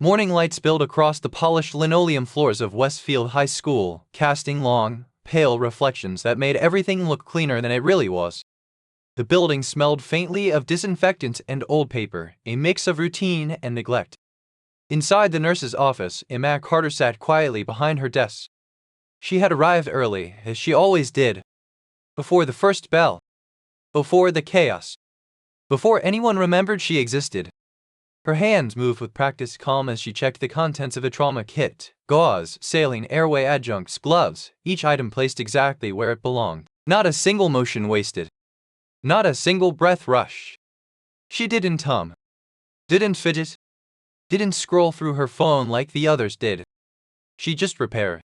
Morning light spilled across the polished linoleum floors of Westfield High School, casting long, pale reflections that made everything look cleaner than it really was. The building smelled faintly of disinfectant and old paper, a mix of routine and neglect. Inside the nurse's office, Ema Carter sat quietly behind her desk. She had arrived early, as she always did. Before the first bell. Before the chaos. Before anyone remembered she existed. Her hands moved with practiced calm as she checked the contents of a trauma kit: gauze, saline, airway adjuncts, gloves, each item placed exactly where it belonged. Not a single motion wasted. Not a single breath rushed. She didn't hum. Didn't fidget. Didn't scroll through her phone like the others did. She just prepared.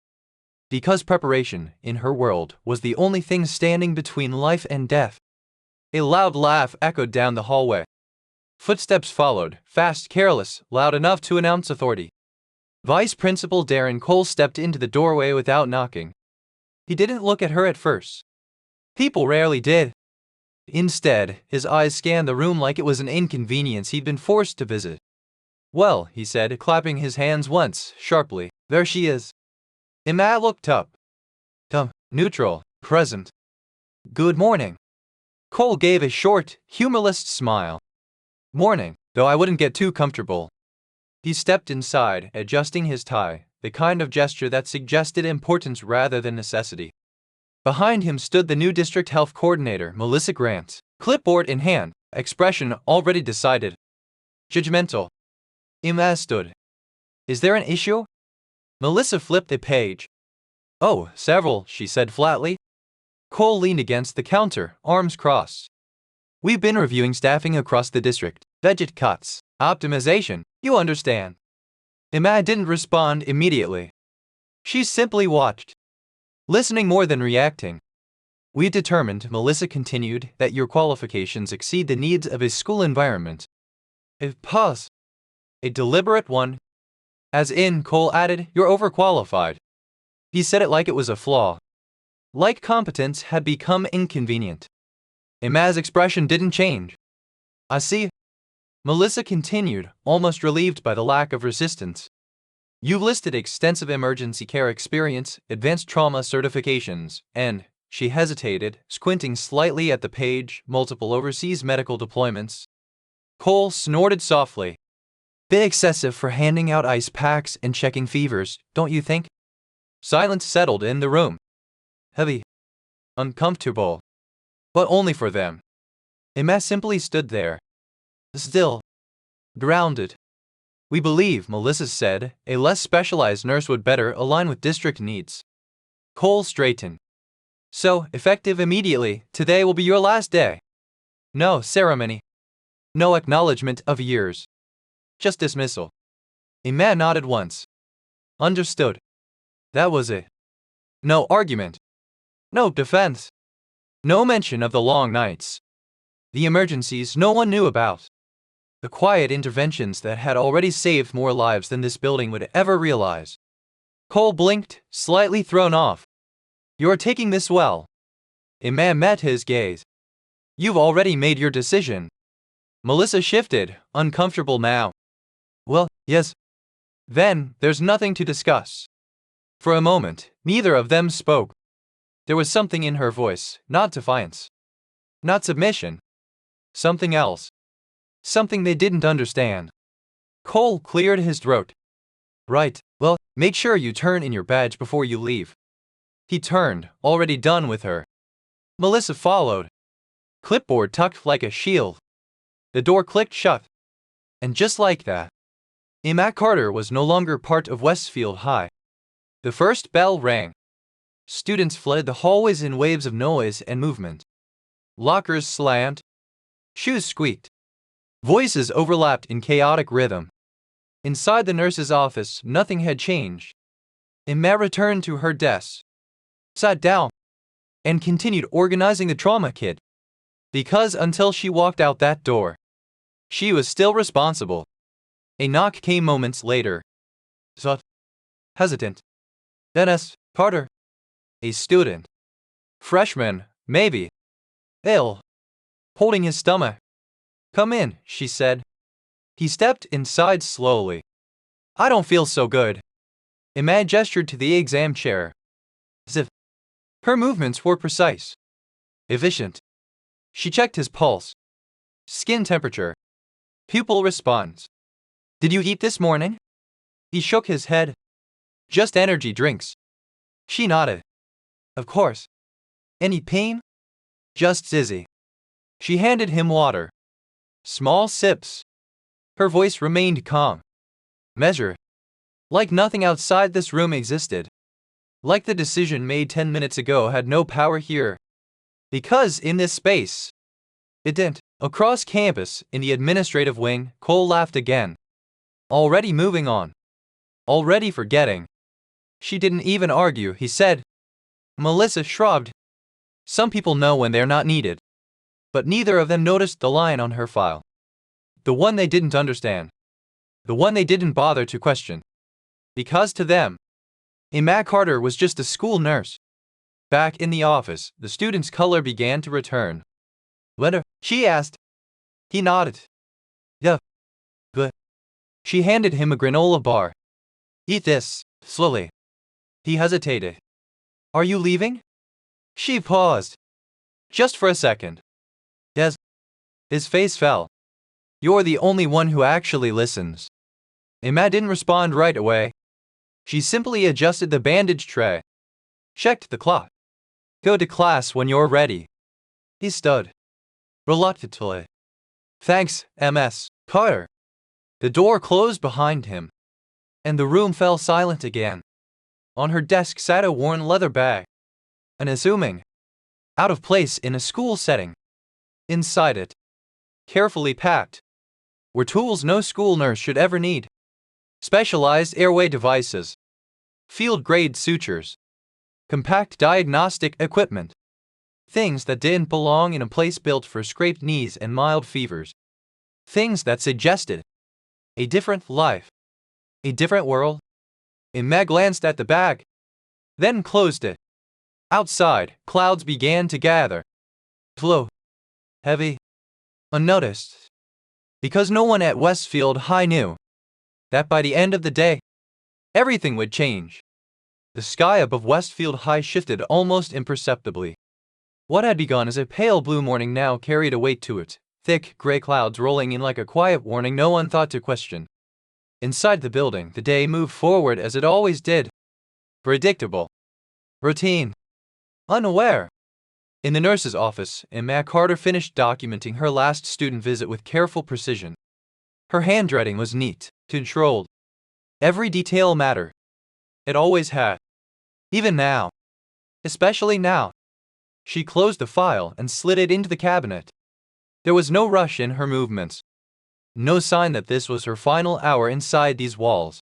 Because preparation, in her world, was the only thing standing between life and death. A loud laugh echoed down the hallway. Footsteps followed, fast, careless, loud enough to announce authority. Vice Principal Darren Cole stepped into the doorway without knocking. He didn't look at her at first. People rarely did. Instead, his eyes scanned the room like it was an inconvenience he'd been forced to visit. "Well," he said, clapping his hands once, sharply, "there she is." Ema looked up. Neutral, present. "Good morning." Cole gave a short, humorless smile. "Morning, though I wouldn't get too comfortable." He stepped inside, adjusting his tie, the kind of gesture that suggested importance rather than necessity. Behind him stood the new district health coordinator, Melissa Grant, clipboard in hand, expression already decided. Judgmental. Ema stood. "Is there an issue?" Melissa flipped the page. "Oh, several," she said flatly. Cole leaned against the counter, arms crossed. "We've been reviewing staffing across the district, budget cuts, optimization, you understand." Ema didn't respond immediately. She simply watched, listening more than reacting. "We determined," Melissa continued, "that your qualifications exceed the needs of a school environment." A pause. A deliberate one. "As in," Cole added, "you're overqualified." He said it like it was a flaw. Like competence had become inconvenient. Ema's expression didn't change. "I see," Melissa continued, almost relieved by the lack of resistance. "You've listed extensive emergency care experience, advanced trauma certifications, and," she hesitated, squinting slightly at the page, "multiple overseas medical deployments." Cole snorted softly. "Bit excessive for handing out ice packs and checking fevers, don't you think?" Silence settled in the room. Heavy. Uncomfortable. But only for them. Ema simply stood there. Still. Grounded. "We believe," Melissa said, "a less specialized nurse would better align with district needs." Cole straightened. "So, effective immediately, today will be your last day. No ceremony. No acknowledgement of years. Just dismissal." Ema nodded once. "Understood." That was it. No argument. No defense. No mention of the long nights. The emergencies no one knew about. The quiet interventions that had already saved more lives than this building would ever realize. Cole blinked, slightly thrown off. "You're taking this well." Ema met his gaze. "You've already made your decision." Melissa shifted, uncomfortable now. "Well, yes." "Then, there's nothing to discuss." For a moment, neither of them spoke. There was something in her voice, not defiance. Not submission. Something else. Something they didn't understand. Cole cleared his throat. "Right, well, make sure you turn in your badge before you leave." He turned, already done with her. Melissa followed. Clipboard tucked like a shield. The door clicked shut. And just like that, Ema Carter was no longer part of Westfield High. The first bell rang. Students fled the hallways in waves of noise and movement. Lockers slammed. Shoes squeaked. Voices overlapped in chaotic rhythm. Inside the nurse's office, nothing had changed. Ema returned to her desk, sat down, and continued organizing the trauma kit. Because until she walked out that door, she was still responsible. A knock came moments later. Zut. Hesitant. Dennis Carter. A student. Freshman, maybe. Ill. Holding his stomach. "Come in," she said. He stepped inside slowly. I don't feel so good. Ema gestured to the exam chair, as if her movements were precise, efficient. She checked his pulse, skin temperature, pupil response. Did you eat this morning? He shook his head. Just energy drinks. She nodded. Of course. Any pain? Just dizzy. She handed him water. Small sips. Her voice remained calm. Measured. Like nothing outside this room existed. Like the decision made 10 minutes ago had no power here. Because in this space, it didn't. Across campus, in the administrative wing, Cole laughed again. Already moving on. Already forgetting. She didn't even argue, he said. Melissa shrugged. Some people know when they're not needed. But neither of them noticed the line on her file. The one they didn't understand. The one they didn't bother to question. Because to them, Ema Carter was just a school nurse. Back in the office, the student's color began to return. What? She asked. He nodded. Yeah. Good. She handed him a granola bar. Eat this, slowly. He hesitated. Are you leaving? She paused. Just for a second. Yes. His face fell. You're the only one who actually listens. Ema didn't respond right away. She simply adjusted the bandage tray. Checked the clock. Go to class when you're ready. He stood. Reluctantly. Thanks, Ms. Carter. The door closed behind him, and the room fell silent again. On her desk sat a worn leather bag, unassuming, out of place in a school setting. Inside it, carefully packed, were tools no school nurse should ever need. Specialized airway devices, field-grade sutures, compact diagnostic equipment. Things that didn't belong in a place built for scraped knees and mild fevers. Things that suggested a different life, a different world. Ema glanced at the bag, then closed it. Outside, clouds began to gather. Slow, heavy, unnoticed. Because no one at Westfield High knew that by the end of the day, everything would change. The sky above Westfield High shifted almost imperceptibly. What had begun as a pale blue morning now carried a weight to it, thick gray clouds rolling in like a quiet warning no one thought to question. Inside the building, the day moved forward as it always did. Predictable. Routine. Unaware. In the nurse's office, Ema Carter finished documenting her last student visit with careful precision. Her handwriting was neat, controlled. Every detail mattered. It always had. Even now. Especially now. She closed the file and slid it into the cabinet. There was no rush in her movements. No sign that this was her final hour inside these walls.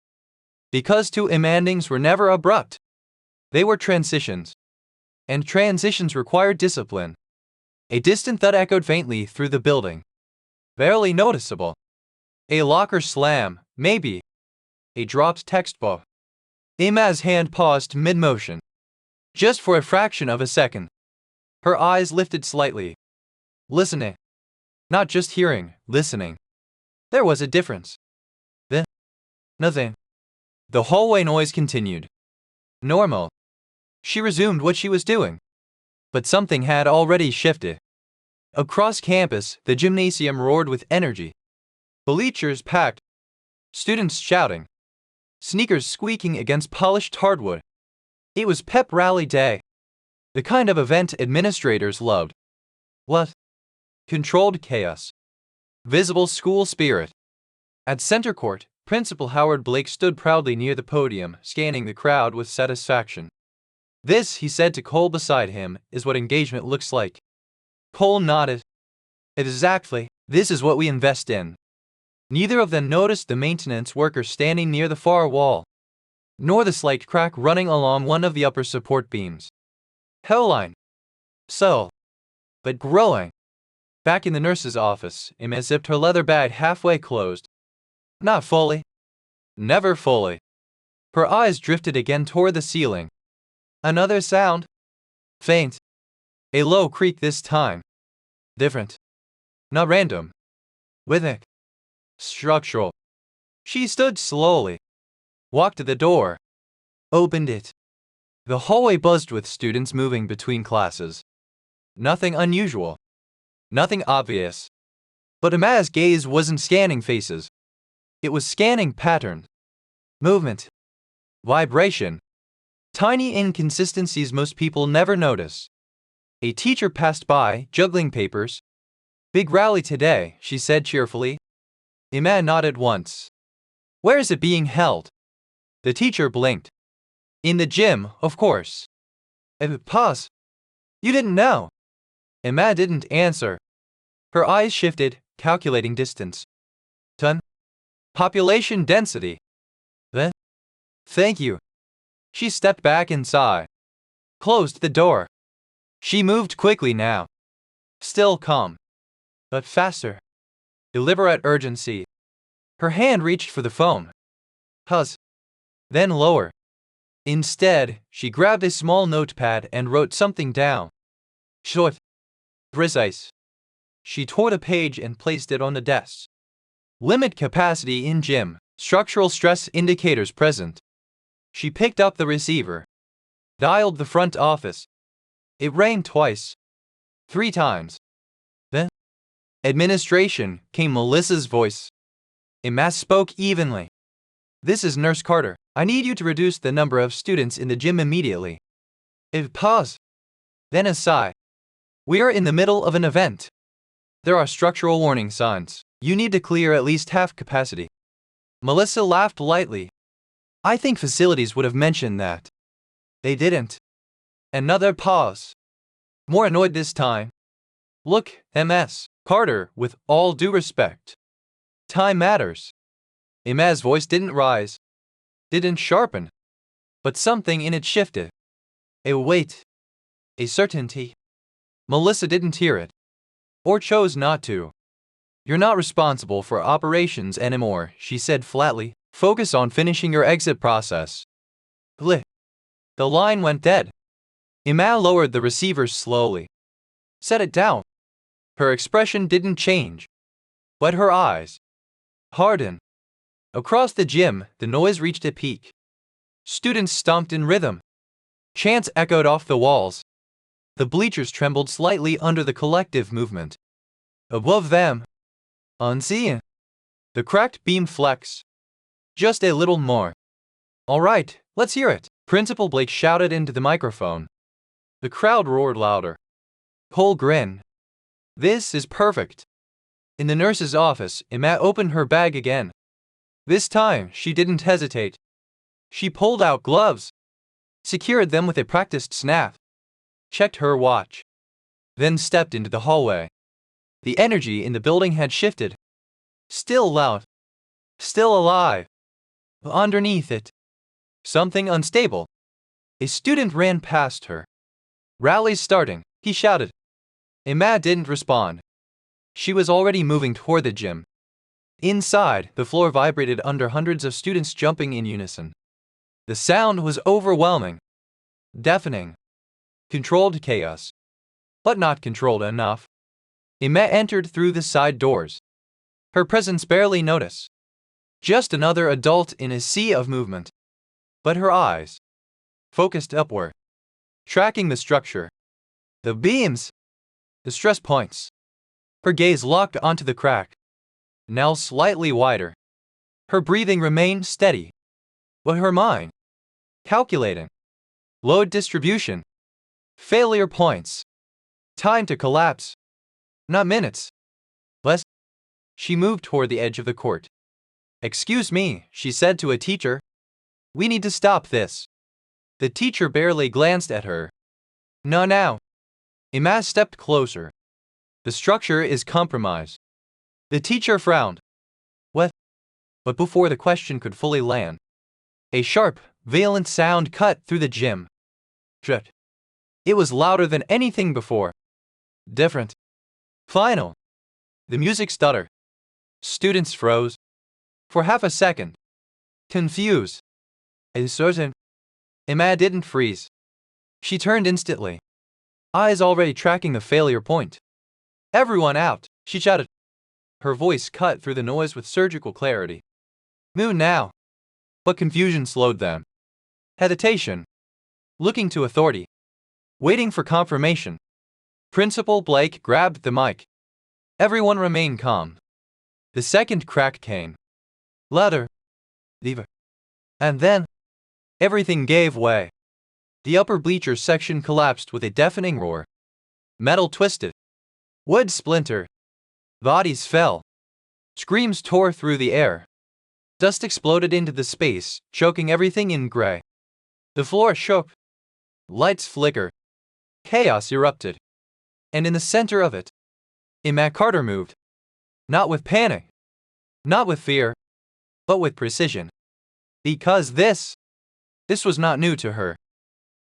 Because two endings were never abrupt. They were transitions. And transitions required discipline. A distant thud echoed faintly through the building. Barely noticeable. A locker slam, maybe. A dropped textbook. Ema's hand paused mid-motion. Just for a fraction of a second. Her eyes lifted slightly. Listening. Not just hearing, listening. There was a difference. Then, nothing. The hallway noise continued. Normal. She resumed what she was doing. But something had already shifted. Across campus, the gymnasium roared with energy. Bleachers packed. Students shouting. Sneakers squeaking against polished hardwood. It was pep rally day. The kind of event administrators loved. What? Controlled chaos. Visible school spirit. At center court, Principal Howard Blake stood proudly near the podium, scanning the crowd with satisfaction. This, he said to Cole beside him, is what engagement looks like. Cole nodded. Exactly, this is what we invest in. Neither of them noticed the maintenance worker standing near the far wall, nor the slight crack running along one of the upper support beams. Hellline. So. But growing. Back in the nurse's office, Ema zipped her leather bag halfway closed. Not fully. Never fully. Her eyes drifted again toward the ceiling. Another sound. Faint. A low creak this time. Different. Not random. Rhythmic. Structural. She stood slowly, walked to the door, opened it. The hallway buzzed with students moving between classes. Nothing unusual. Nothing obvious. But Ema's gaze wasn't scanning faces. It was scanning pattern, movement, vibration, tiny inconsistencies most people never notice. A teacher passed by, juggling papers. Big rally today, she said cheerfully. Ema nodded once. Where is it being held? The teacher blinked. In the gym, of course. Pause. You didn't know. Ema didn't answer. Her eyes shifted, calculating distance. Ton. Population density. Then. Thank you. She stepped back inside. Closed the door. She moved quickly now. Still calm. But faster. Deliberate urgency. Her hand reached for the phone. Huzz. Then lower. Instead, she grabbed a small notepad and wrote something down. Short. Precise. She tore the page and placed it on the desk. Limit capacity in gym. Structural stress indicators present. She picked up the receiver. Dialed the front office. It rang twice. 3 times. Then, administration, came Melissa's voice. Ema spoke evenly. This is Nurse Carter. I need you to reduce the number of students in the gym immediately. Pause. Then a sigh. We are in the middle of an event. There are structural warning signs. You need to clear at least half capacity. Melissa laughed lightly. I think facilities would have mentioned that. They didn't. Another pause. More annoyed this time. Look, Ms. Carter, with all due respect. Time matters. Ema's voice didn't rise, didn't sharpen, but something in it shifted. A weight, a certainty. Melissa didn't hear it, or chose not to. You're not responsible for operations anymore, she said flatly. Focus on finishing your exit process. The line went dead. Ema lowered the receiver slowly. Set it down. Her expression didn't change, but her eyes hardened. Across the gym, the noise reached a peak. Students stomped in rhythm. Chants echoed off the walls. The bleachers trembled slightly under the collective movement. Above them, unseen, the cracked beam flexed. Just a little more. All right, let's hear it, Principal Blake shouted into the microphone. The crowd roared louder. Cole grinned. This is perfect. In the nurse's office, Ema opened her bag again. This time, she didn't hesitate. She pulled out gloves, secured them with a practiced snap, checked her watch, then stepped into the hallway. The energy in the building had shifted. Still loud, still alive. Underneath it, something unstable. A student ran past her. Rally's starting, he shouted. Ema didn't respond. She was already moving toward the gym. Inside, the floor vibrated under hundreds of students jumping in unison. The sound was overwhelming, deafening, controlled chaos, but not controlled enough. Ema entered through the side doors. Her presence barely noticed. Just another adult in a sea of movement. But her eyes focused upward, tracking the structure, the beams, the stress points. Her gaze locked onto the crack, now slightly wider. Her breathing remained steady, but her mind calculating. Load distribution, failure points, time to collapse. Not minutes, less. She moved toward the edge of the court. Excuse me, she said to a teacher. We need to stop this. The teacher barely glanced at her. No, now. Ema stepped closer. The structure is compromised. The teacher frowned. What? But before the question could fully land, a sharp, vehement sound cut through the gym. Trip. It was louder than anything before. Different. Final. The music stuttered. Students froze. For half a second. Confused. Uncertain. Ema didn't freeze. She turned instantly. Eyes already tracking the failure point. Everyone out, she shouted. Her voice cut through the noise with surgical clarity. Move now. But confusion slowed them. Hesitation. Looking to authority. Waiting for confirmation. Principal Blake grabbed the mic. Everyone remained calm. The second crack came. Louder. Deeper. And then, everything gave way. The upper bleachers section collapsed with a deafening roar. Metal twisted. Wood splintered. Bodies fell. Screams tore through the air. Dust exploded into the space, choking everything in gray. The floor shook. Lights flickered. Chaos erupted. And in the center of it, Ema Carter moved. Not with panic. Not with fear. But with precision. Because this was not new to her.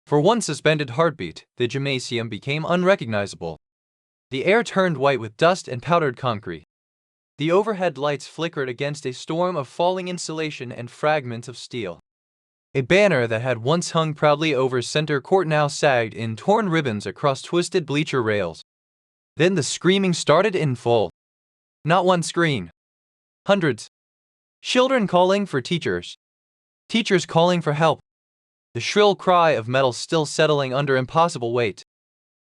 For one suspended heartbeat, the gymnasium became unrecognizable. The air turned white with dust and powdered concrete. The overhead lights flickered against a storm of falling insulation and fragments of steel. A banner that had once hung proudly over center court now sagged in torn ribbons across twisted bleacher rails. Then the screaming started in full. Not one scream. Hundreds. Children calling for teachers. Teachers calling for help. The shrill cry of metal still settling under impossible weight.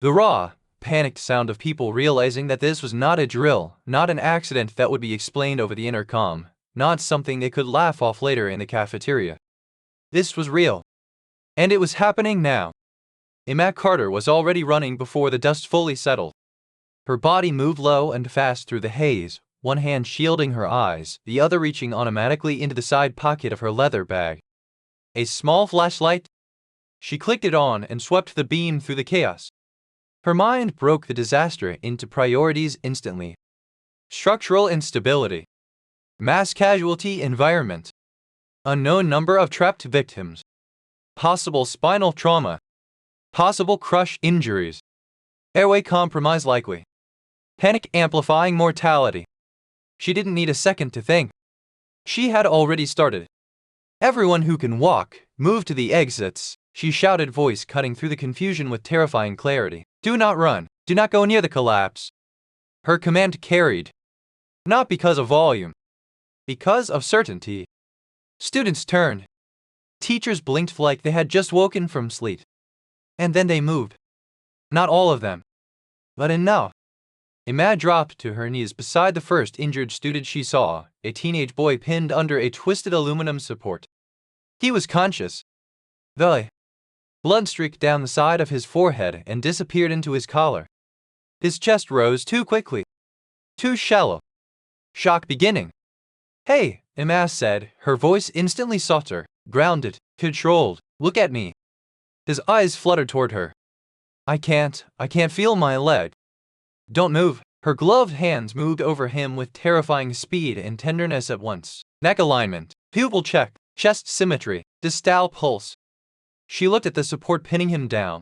The raw, panicked sound of people realizing that this was not a drill, not an accident that would be explained over the intercom, not something they could laugh off later in the cafeteria. This was real. And it was happening now. Ema Carter was already running before the dust fully settled. Her body moved low and fast through the haze, one hand shielding her eyes, the other reaching automatically into the side pocket of her leather bag. A small flashlight? She clicked it on and swept the beam through the chaos. Her mind broke the disaster into priorities instantly. Structural instability. Mass casualty environment. Unknown number of trapped victims. Possible spinal trauma. Possible crush injuries. Airway compromise likely. Panic amplifying mortality. She didn't need a second to think. She had already started. Everyone who can walk, move to the exits, she shouted, voice cutting through the confusion with terrifying clarity. Do not run. Do not go near the collapse. Her command carried. Not because of volume. Because of certainty. Students turned. Teachers blinked like they had just woken from sleep. And then they moved. Not all of them. But enough. Ema dropped to her knees beside the first injured student she saw, a teenage boy pinned under a twisted aluminum support. He was conscious. The blood streaked down the side of his forehead and disappeared into his collar. His chest rose too quickly. Too shallow. Shock beginning. Hey, Ema said, her voice instantly softer, grounded, controlled. Look at me. His eyes fluttered toward her. I can't feel my leg. Don't move. Her gloved hands moved over him with terrifying speed and tenderness at once. Neck alignment, pupil check, chest symmetry, distal pulse. She looked at the support pinning him down.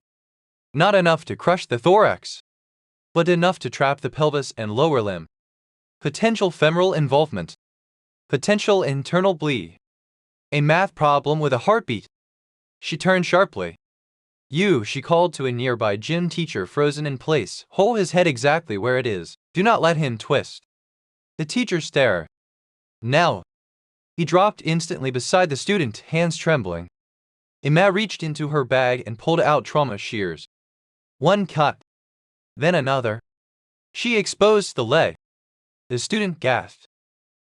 Not enough to crush the thorax, but enough to trap the pelvis and lower limb. Potential femoral involvement. Potential internal bleed. A math problem with a heartbeat. She turned sharply. You, she called to a nearby gym teacher frozen in place. Hold his head exactly where it is. Do not let him twist. The teacher stared. Now. He dropped instantly beside the student, hands trembling. Ema reached into her bag and pulled out trauma shears. One cut. Then another. She exposed the leg. The student gasped.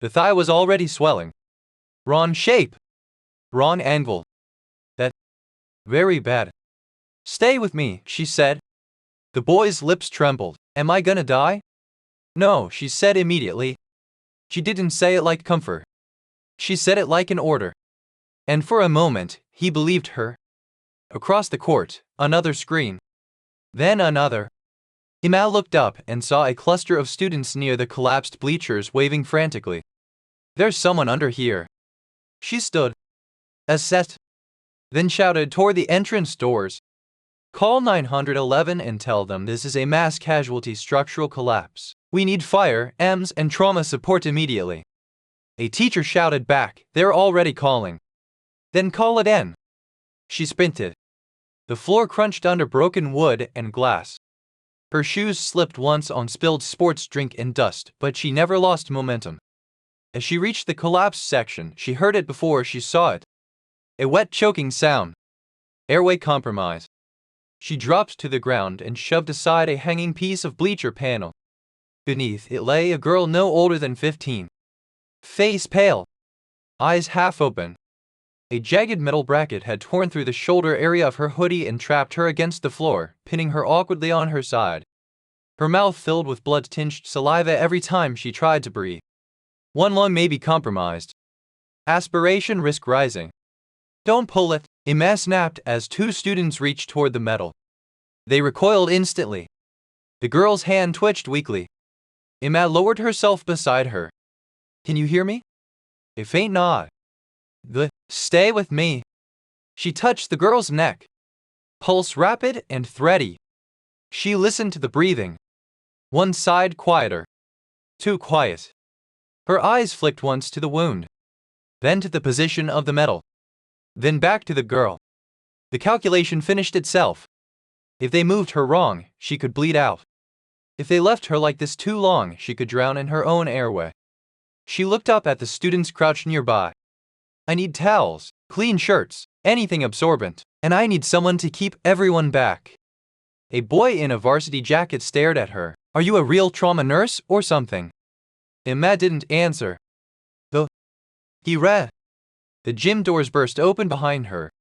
The thigh was already swelling. Wrong shape. Wrong angle. That. Very bad. Stay with me, she said. The boy's lips trembled. Am I gonna die? No, she said immediately. She didn't say it like comfort. She said it like an order. And for a moment, he believed her. Across the court, another scream. Then another. Ema looked up and saw a cluster of students near the collapsed bleachers waving frantically. There's someone under here. She stood. Assessed. Then shouted toward the entrance doors. Call 911 and tell them this is a mass casualty structural collapse. We need fire, EMS, and trauma support immediately. A teacher shouted back, they're already calling. Then call it in. She sprinted. The floor crunched under broken wood and glass. Her shoes slipped once on spilled sports drink and dust, but she never lost momentum. As she reached the collapsed section, she heard it before she saw it. A wet, choking sound. Airway compromise. She dropped to the ground and shoved aside a hanging piece of bleacher panel. Beneath it lay a girl no older than 15. Face pale. Eyes half open. A jagged metal bracket had torn through the shoulder area of her hoodie and trapped her against the floor, pinning her awkwardly on her side. Her mouth filled with blood-tinged saliva every time she tried to breathe. One lung may be compromised. Aspiration risk rising. Don't pull it, Ema snapped as two students reached toward the metal. They recoiled instantly. The girl's hand twitched weakly. Ema lowered herself beside her. Can you hear me? A faint nod. Stay with me. She touched the girl's neck. Pulse rapid and thready. She listened to the breathing. One side quieter. Too quiet. Her eyes flicked once to the wound. Then to the position of the metal. Then back to the girl. The calculation finished itself. If they moved her wrong, she could bleed out. If they left her like this too long, she could drown in her own airway. She looked up at the students crouched nearby. I need towels, clean shirts, anything absorbent, and I need someone to keep everyone back. A boy in a varsity jacket stared at her. Are you a real trauma nurse or something? Ema didn't answer. He read. The gym doors burst open behind her.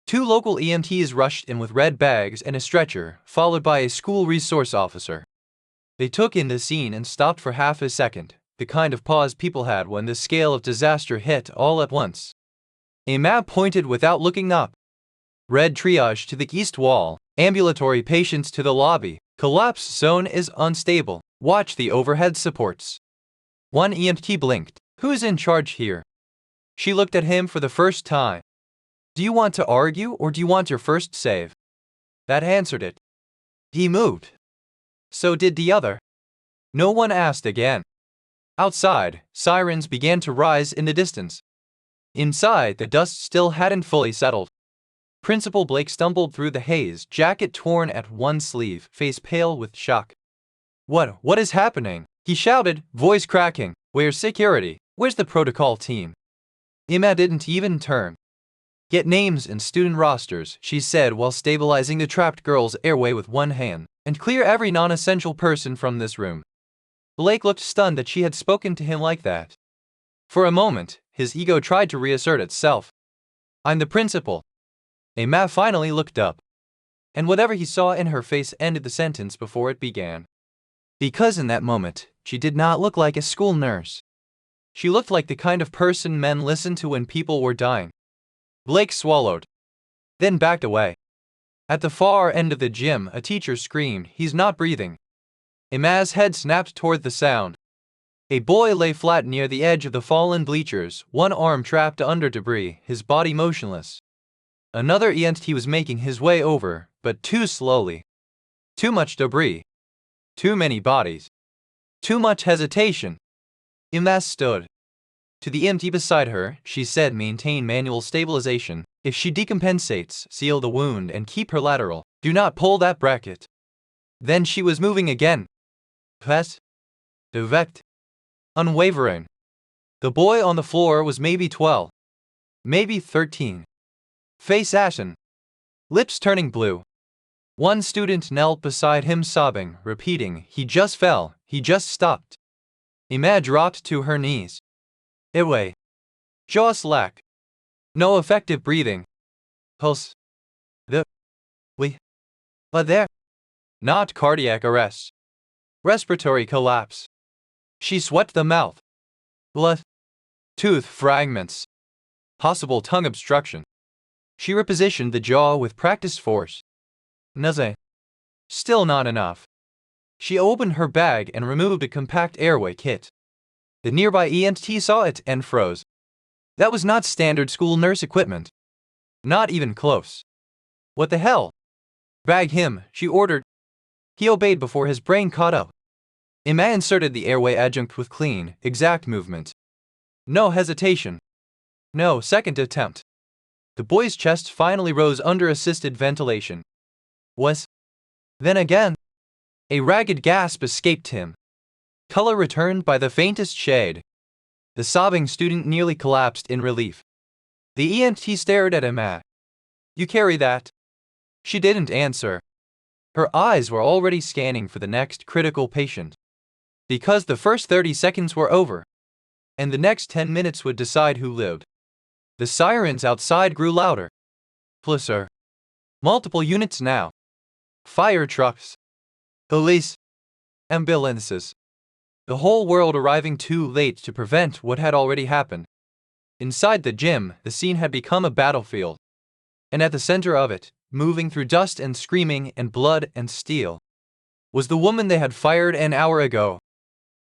Two local EMTs rushed in with red bags and a stretcher, followed by a school resource officer. They took in the scene and stopped for half a second, the kind of pause people had when the scale of disaster hit all at once. Ema pointed without looking up. Red triage to the east wall, ambulatory patients to the lobby, collapse zone is unstable, watch the overhead supports. One EMT blinked. Who's in charge here? She looked at him for the first time. Do you want to argue or do you want your first save? That answered it. He moved. So did the other. No one asked again. Outside, sirens began to rise in the distance. Inside, the dust still hadn't fully settled. Principal Blake stumbled through the haze, jacket torn at one sleeve, face pale with shock. What is happening? He shouted, voice cracking. Where's security? Where's the protocol team? Ema didn't even turn. Get names and student rosters, she said while stabilizing the trapped girl's airway with one hand, and clear every non-essential person from this room. Blake looked stunned that she had spoken to him like that. For a moment, his ego tried to reassert itself. I'm the principal. Ema finally looked up. And whatever he saw in her face ended the sentence before it began. Because in that moment, she did not look like a school nurse. She looked like the kind of person men listened to when people were dying. Blake swallowed. Then backed away. At the far end of the gym, a teacher screamed, he's not breathing. Ema's head snapped toward the sound. A boy lay flat near the edge of the fallen bleachers, one arm trapped under debris, his body motionless. Another EMT was making his way over, but too slowly. Too much debris. Too many bodies. Too much hesitation. Ema stood. To the EMT beside her, she said maintain manual stabilization. If she decompensates, seal the wound and keep her lateral. Do not pull that bracket. Then she was moving again. Press. Direct. Unwavering. The boy on the floor was maybe 12. Maybe 13. Face ashen. Lips turning blue. One student knelt beside him sobbing, repeating, he just fell, he just stopped. Ema dropped to her knees. Airway. Jaw slack. No effective breathing. Pulse. But there. Not cardiac arrest. Respiratory collapse. She swept the mouth. Blood. Tooth fragments. Possible tongue obstruction. She repositioned the jaw with practiced force. Nothing. Still not enough. She opened her bag and removed a compact airway kit. The nearby EMT saw it and froze. That was not standard school nurse equipment. Not even close. What the hell? Bag him, she ordered. He obeyed before his brain caught up. Ema inserted the airway adjunct with clean, exact movement. No hesitation. No second attempt. The boy's chest finally rose under assisted ventilation. Then again. A ragged gasp escaped him. Color returned by the faintest shade. The sobbing student nearly collapsed in relief. The EMT stared at Ema. "You carry that?" She didn't answer. Her eyes were already scanning for the next critical patient. Because the first 30 seconds were over, and the next 10 minutes would decide who lived. The sirens outside grew louder. Closer. Multiple units now. Fire trucks. Police. Ambulances. The whole world arriving too late to prevent what had already happened. Inside the gym, the scene had become a battlefield. And at the center of it, moving through dust and screaming and blood and steel, was the woman they had fired an hour ago.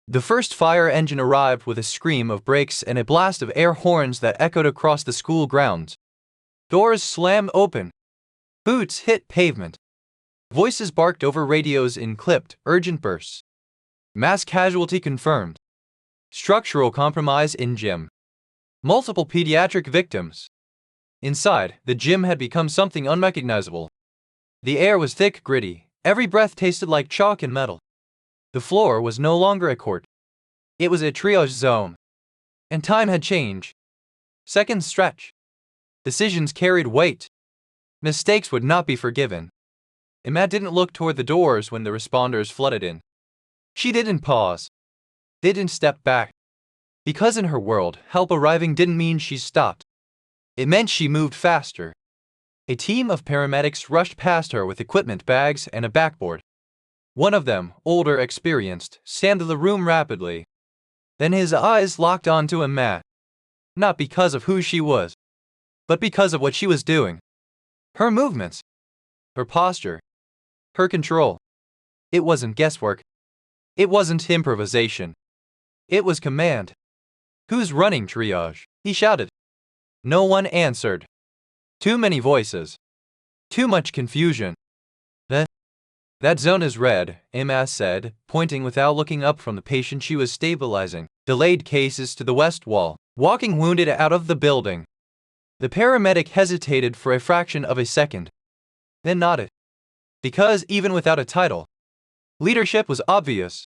The first fire engine arrived with a scream of brakes and a blast of air horns that echoed across the school grounds. Doors slammed open. Boots hit pavement. Voices barked over radios in clipped, urgent bursts. Mass casualty confirmed. Structural compromise in gym. Multiple pediatric victims. Inside, the gym had become something unrecognizable. The air was thick, gritty. Every breath tasted like chalk and metal. The floor was no longer a court. It was a triage zone. And time had changed. Seconds stretched. Decisions carried weight. Mistakes would not be forgiven. Ema didn't look toward the doors when the responders flooded in. She didn't pause. Didn't step back. Because in her world, help arriving didn't mean she stopped. It meant she moved faster. A team of paramedics rushed past her with equipment bags and a backboard. One of them, older, experienced, scanned the room rapidly. Then his eyes locked onto Ema. Not because of who she was, but because of what she was doing. Her movements. Her posture. Her control. It wasn't guesswork. It wasn't improvisation. It was command. "Who's running triage?" he shouted. No one answered. Too many voices. Too much confusion. That zone is red, Ema said, pointing without looking up from the patient she was stabilizing. Delayed cases to the west wall, walking wounded out of the building. The paramedic hesitated for a fraction of a second, then nodded. Because even without a title, leadership was obvious.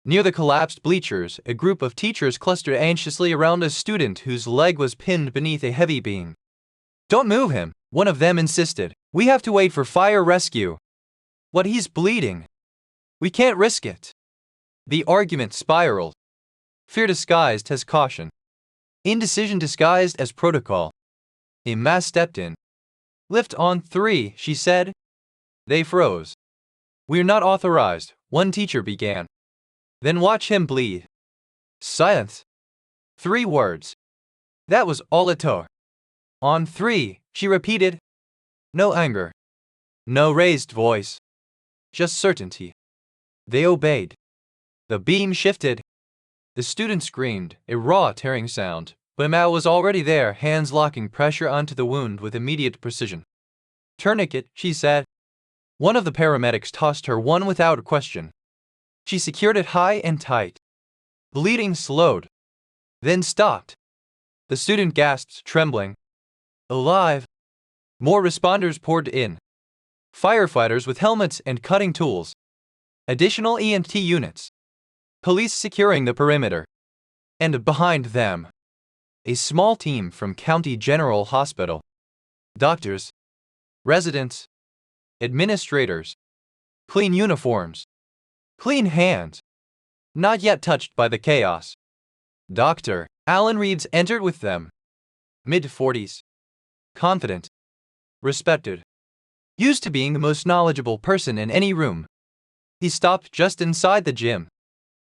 Near the collapsed bleachers, a group of teachers clustered anxiously around a student whose leg was pinned beneath a heavy beam. "Don't move him," one of them insisted. "We have to wait for fire rescue." "What, he's bleeding. We can't risk it." The argument spiraled. Fear disguised as caution. Indecision disguised as protocol. Ema stepped in. "Lift on 3, she said. They froze. "We're not authorized," one teacher began. "Then watch him bleed." Silence. 3 words. That was all it took. "On 3, she repeated. No anger. No raised voice. Just certainty. They obeyed. The beam shifted. The student screamed, a raw, tearing sound, but Ema was already there, hands locking pressure onto the wound with immediate precision. "Tourniquet," she said. One of the paramedics tossed her one without question. She secured it high and tight. Bleeding slowed, then stopped. The student gasped, trembling. Alive. More responders poured in. Firefighters with helmets and cutting tools. Additional EMT units. Police securing the perimeter. And behind them, a small team from County General Hospital. Doctors. Residents. Administrators. Clean uniforms. Clean hands. Not yet touched by the chaos. Dr. Alan Reeves entered with them. Mid-40s. Confident. Respected. Used to being the most knowledgeable person in any room. He stopped just inside the gym.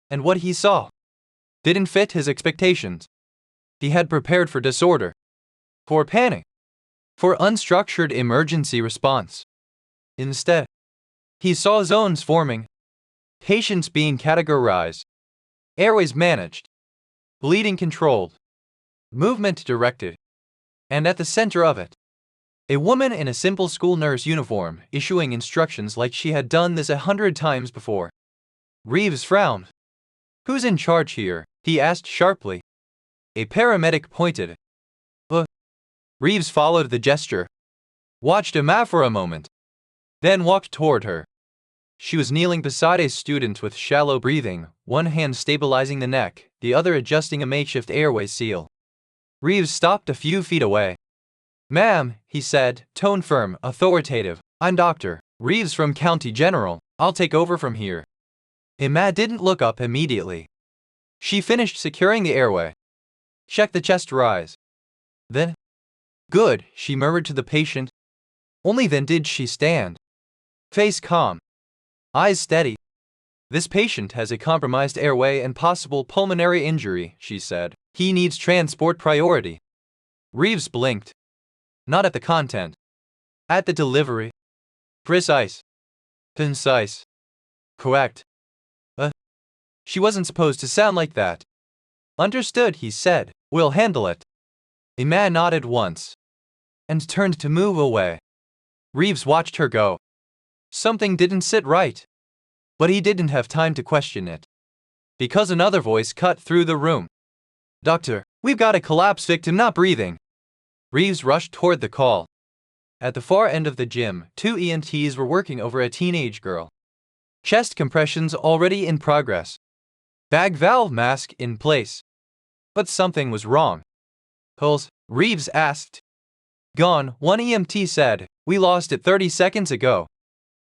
And what he saw didn't fit his expectations. He had prepared for disorder. For panic. For unstructured emergency response. Instead, he saw zones forming. Patients being categorized. Airways managed. Bleeding controlled. Movement directed. And at the center of it, a woman in a simple school nurse uniform issuing instructions like she had done this 100 times before. Reeves frowned. Who's in charge here? He asked sharply. A paramedic pointed. Reeves followed the gesture. Watched Ema for a moment. Then walked toward her. She was kneeling beside a student with shallow breathing, one hand stabilizing the neck, the other adjusting a makeshift airway seal. Reeves stopped a few feet away. "Ma'am," he said, tone firm, authoritative. "I'm Dr. Reeves from County General. I'll take over from here." Ema didn't look up immediately. She finished securing the airway. "Check the chest rise." Then, "Good," she murmured to the patient. Only then did she stand. Face calm. Eyes steady. "This patient has a compromised airway and possible pulmonary injury," she said. "He needs transport priority." Reeves blinked. Not at the content. At the delivery. Precise. Concise. Correct. She wasn't supposed to sound like that. "Understood," he said. "We'll handle it." Ema nodded once and turned to move away. Reeves watched her go. Something didn't sit right. But he didn't have time to question it. Because another voice cut through the room. "Doctor, we've got a collapsed victim not breathing." Reeves rushed toward the call. At the far end of the gym, 2 EMTs were working over a teenage girl. Chest compressions already in progress. Bag valve mask in place. But something was wrong. "Pulse?" Reeves asked. "Gone," one EMT said. "We lost it 30 seconds ago."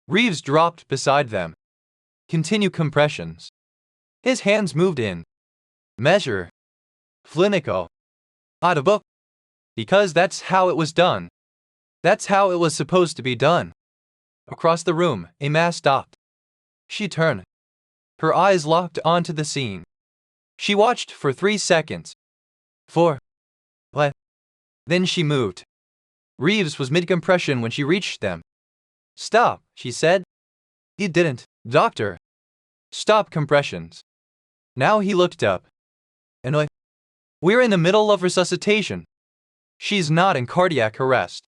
Reeves dropped beside them. "Continue compressions." His hands moved in. "Measure." Clinical. Out of book. Because that's how it was done. That's how it was supposed to be done. Across the room, Ema stopped. She turned. Her eyes locked onto the scene. She watched for 3 seconds. 4. What? Then she moved. Reeves was mid-compression when she reached them. "Stop," she said. "You didn't, doctor." "Stop compressions." Now he looked up. "Annoyed. We're in the middle of resuscitation. She's not in cardiac arrest."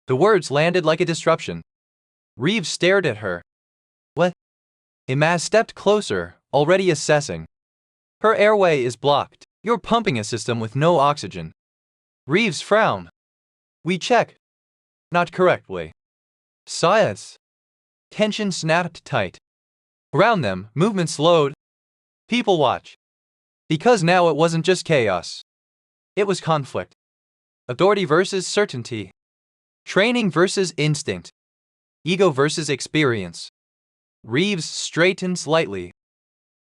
The words landed like a disruption. Reeves stared at her. "What?" Ema stepped closer, already assessing. "Her airway is blocked. You're pumping a system with no oxygen." Reeves frowned. "We check." "Not correctly." "Science." Tension snapped tight. Around them, movement slowed. People watch. Because now it wasn't just chaos. It was conflict. Authority versus certainty. Training versus instinct. Ego versus experience. Reeves straightened slightly.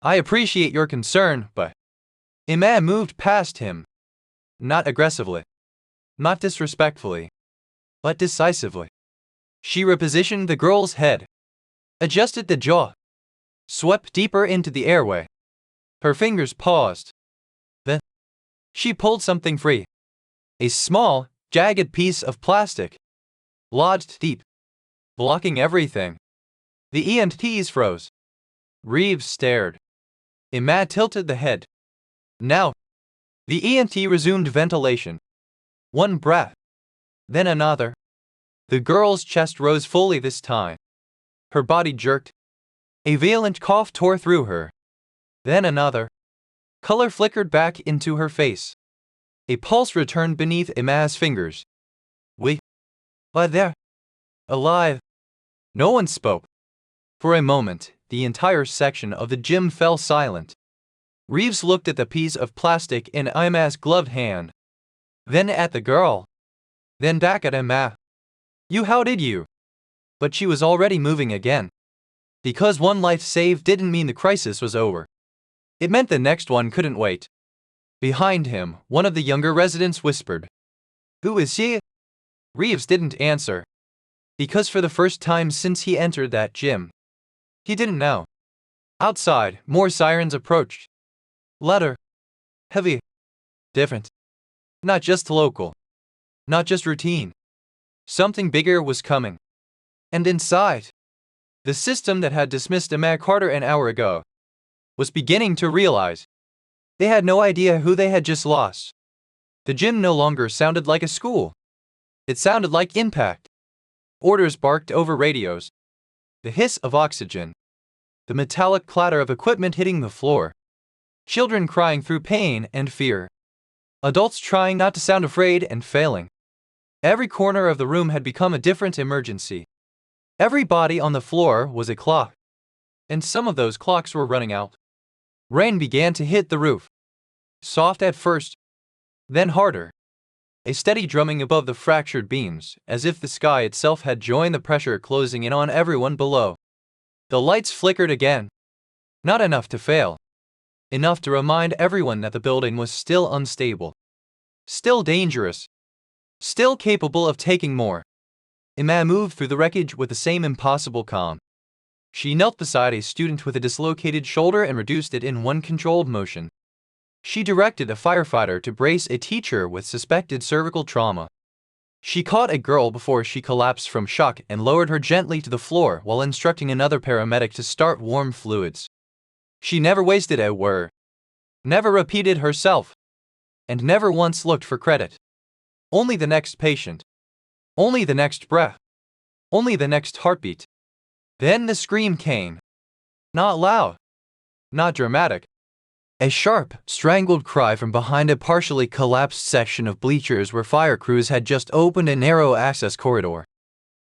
"I appreciate your concern, but..." Ema moved past him. Not aggressively. Not disrespectfully. But decisively. She repositioned the girl's head. Adjusted the jaw. Swept deeper into the airway. Her fingers paused. Then, she pulled something free. A small, jagged piece of plastic. Lodged deep. Blocking everything. The EMTs froze. Reeves stared. Ema tilted the head. "Now." The EMT resumed ventilation. One breath. Then another. The girl's chest rose fully this time. Her body jerked. A violent cough tore through her. Then another. Color flickered back into her face. A pulse returned beneath Ema's fingers. "We are there. Alive." No one spoke. For a moment, the entire section of the gym fell silent. Reeves looked at the piece of plastic in Ema's gloved hand. Then at the girl. Then back at Ema. How did you?" But she was already moving again. Because one life saved didn't mean the crisis was over. It meant the next one couldn't wait. Behind him, one of the younger residents whispered. "Who is she?" Reeves didn't answer. Because for the first time since he entered that gym, he didn't know. Outside, more sirens approached. Louder. Heavy. Different. Not just local. Not just routine. Something bigger was coming. And inside, the system that had dismissed Ema Carter an hour ago was beginning to realize they had no idea who they had just lost. The gym no longer sounded like a school. It sounded like impact. Orders barked over radios. The hiss of oxygen. The metallic clatter of equipment hitting the floor. Children crying through pain and fear. Adults trying not to sound afraid and failing. Every corner of the room had become a different emergency. Every body on the floor was a clock. and some of those clocks were running out. Rain began to hit the roof. Soft at first, then harder. A steady drumming above the fractured beams, as if the sky itself had joined the pressure closing in on everyone below. The lights flickered again. Not enough to fail. Enough to remind everyone that the building was still unstable. Still dangerous. Still capable of taking more. Ema moved through the wreckage with the same impossible calm. She knelt beside a student with a dislocated shoulder and reduced it in one controlled motion. She directed a firefighter to brace a teacher with suspected cervical trauma. She caught a girl before she collapsed from shock and lowered her gently to the floor while instructing another paramedic to start warm fluids. She never wasted a word, never repeated herself, and never once looked for credit. Only the next patient. Only the next breath. Only the next heartbeat. Then the scream came. Not loud. Not dramatic. A sharp, strangled cry from behind a partially collapsed section of bleachers where fire crews had just opened a narrow access corridor.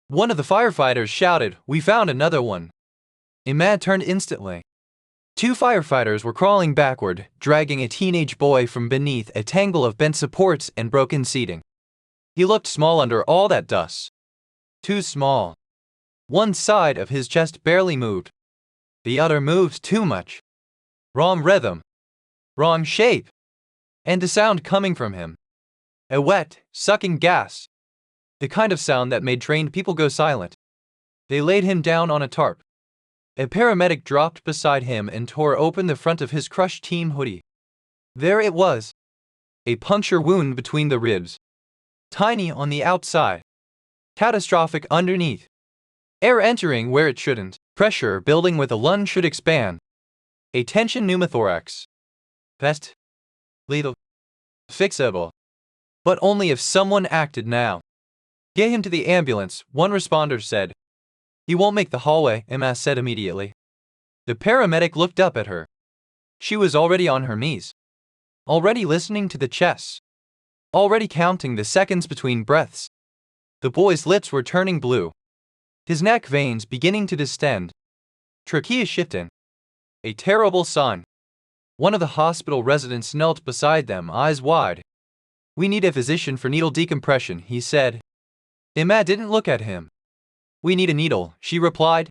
One of the firefighters shouted, "We found another one." Ema turned instantly. Two firefighters were crawling backward, dragging a teenage boy from beneath a tangle of bent supports and broken seating. He looked small under all that dust. Too small. One side of his chest barely moved. The other moved too much. Wrong rhythm. Wrong shape. And the sound coming from him. A wet, sucking gas. The kind of sound that made trained people go silent. They laid him down on a tarp. A paramedic dropped beside him and tore open the front of his crushed team hoodie. There it was. A puncture wound between the ribs. Tiny on the outside. Catastrophic underneath. Air entering where it shouldn't. Pressure building where the lung should expand. A tension pneumothorax. Best. Lethal. Fixable. But only if someone acted now. Get him to the ambulance, one responder said. He won't make the hallway, Ema said immediately. The paramedic looked up at her. She was already on her knees. Already listening to the chest. Already counting the seconds between breaths. The boy's lips were turning blue. His neck veins beginning to distend. Trachea shifting. A terrible sign. One of the hospital residents knelt beside them, eyes wide. We need a physician for needle decompression, he said. Ema didn't look at him. We need a needle, she replied.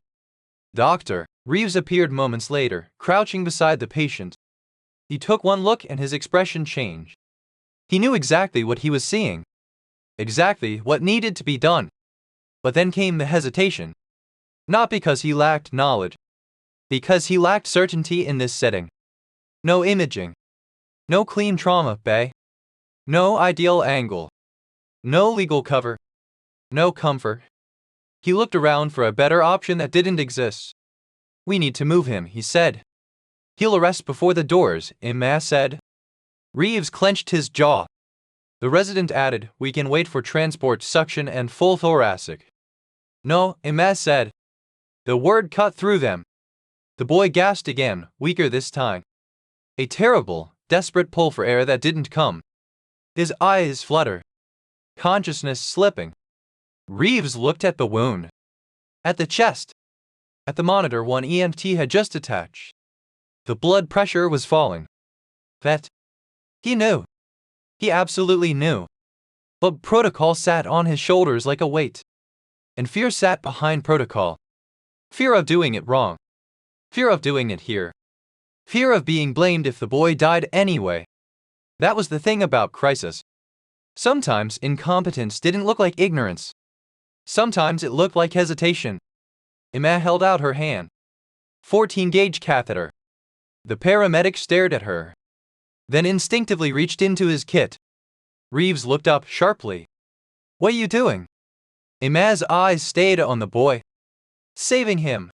Doctor. Reeves appeared moments later, crouching beside the patient. He took one look and his expression changed. He knew exactly what he was seeing. Exactly what needed to be done. But then came the hesitation. Not because he lacked knowledge. Because he lacked certainty in this setting. No imaging. No clean trauma bay. No ideal angle. No legal cover. No comfort. He looked around for a better option that didn't exist. We need to move him, he said. He'll arrest before the doors, Ema said. Reeves clenched his jaw. The resident added, we can wait for transport suction and full thoracic. No, Ema said. The word cut through them. The boy gasped again, weaker this time. A terrible, desperate pull for air that didn't come. His eyes fluttered. Consciousness slipping. Reeves looked at the wound. At the chest. At the monitor one EMT had just attached. The blood pressure was falling. Vet. He knew. He absolutely knew. But protocol sat on his shoulders like a weight. And fear sat behind protocol. Fear of doing it wrong. Fear of doing it here. Fear of being blamed if the boy died anyway. That was the thing about crisis. Sometimes incompetence didn't look like ignorance. Sometimes it looked like hesitation. Ema held out her hand. 14-gauge catheter. The paramedic stared at her. Then instinctively reached into his kit. Reeves looked up sharply. What are you doing? Ema's eyes stayed on the boy. Saving him.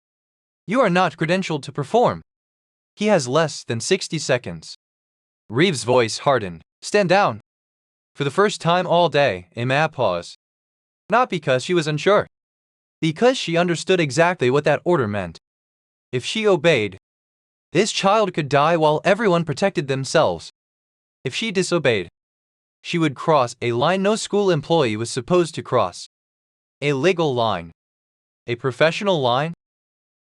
You are not credentialed to perform. He has less than 60 seconds. Reeves' voice hardened. Stand down. For the first time all day, Ema paused. Not because she was unsure. Because she understood exactly what that order meant. If she obeyed, this child could die while everyone protected themselves. If she disobeyed, she would cross a line no school employee was supposed to cross. A legal line. A professional line.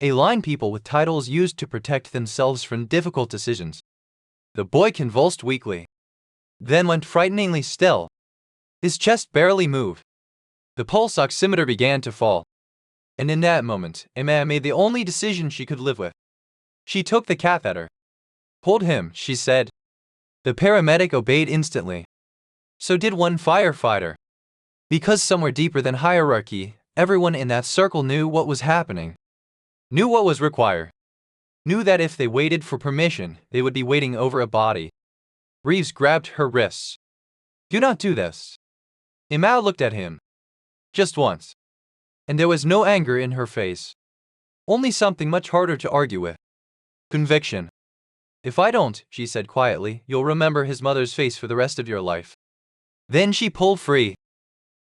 a line people with titles used to protect themselves from difficult decisions. The boy convulsed weakly, then went frighteningly still. His chest barely moved. The pulse oximeter began to fall. And in that moment, Ema made the only decision she could live with. She took the catheter. Hold him, she said. The paramedic obeyed instantly. So did one firefighter. Because somewhere deeper than hierarchy, everyone in that circle knew what was happening. Knew what was required. Knew that if they waited for permission, they would be waiting over a body. Reeves grabbed her wrists. Do not do this. Ema looked at him. Just once. And there was no anger in her face. Only something much harder to argue with. Conviction. If I don't, she said quietly, you'll remember his mother's face for the rest of your life. Then she pulled free.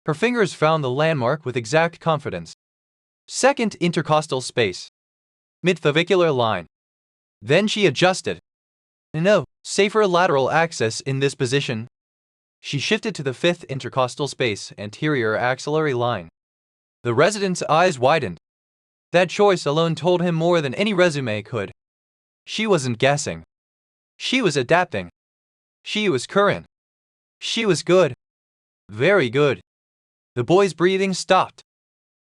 Her fingers found the landmark with exact confidence. Second intercostal space. Midclavicular line. Then she adjusted. No, safer lateral access in this position. She shifted to the fifth intercostal space, anterior axillary line. The resident's eyes widened. That choice alone told him more than any resume could. She wasn't guessing. She was adapting. She was current. She was good. Very good. The boy's breathing stopped.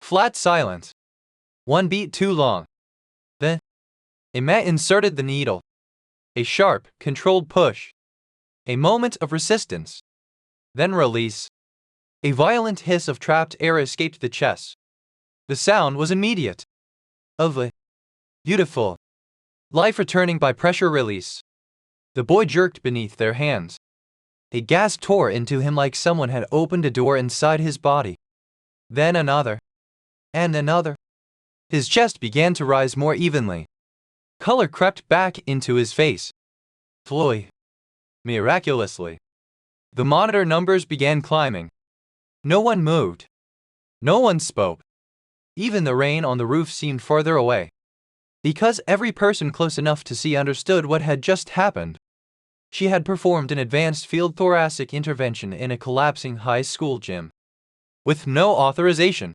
Flat silence. One beat too long. Then, Ema inserted the needle. A sharp, controlled push. A moment of resistance. Then release. A violent hiss of trapped air escaped the chest. The sound was immediate. Of a beautiful life returning by pressure release. The boy jerked beneath their hands. A gasp tore into him like someone had opened a door inside his body. Then another. And another. His chest began to rise more evenly. Color crept back into his face. Floyd. Miraculously. The monitor numbers began climbing. No one moved. No one spoke. Even the rain on the roof seemed farther away. Because every person close enough to see understood what had just happened. She had performed an advanced field thoracic intervention in a collapsing high school gym. With no authorization.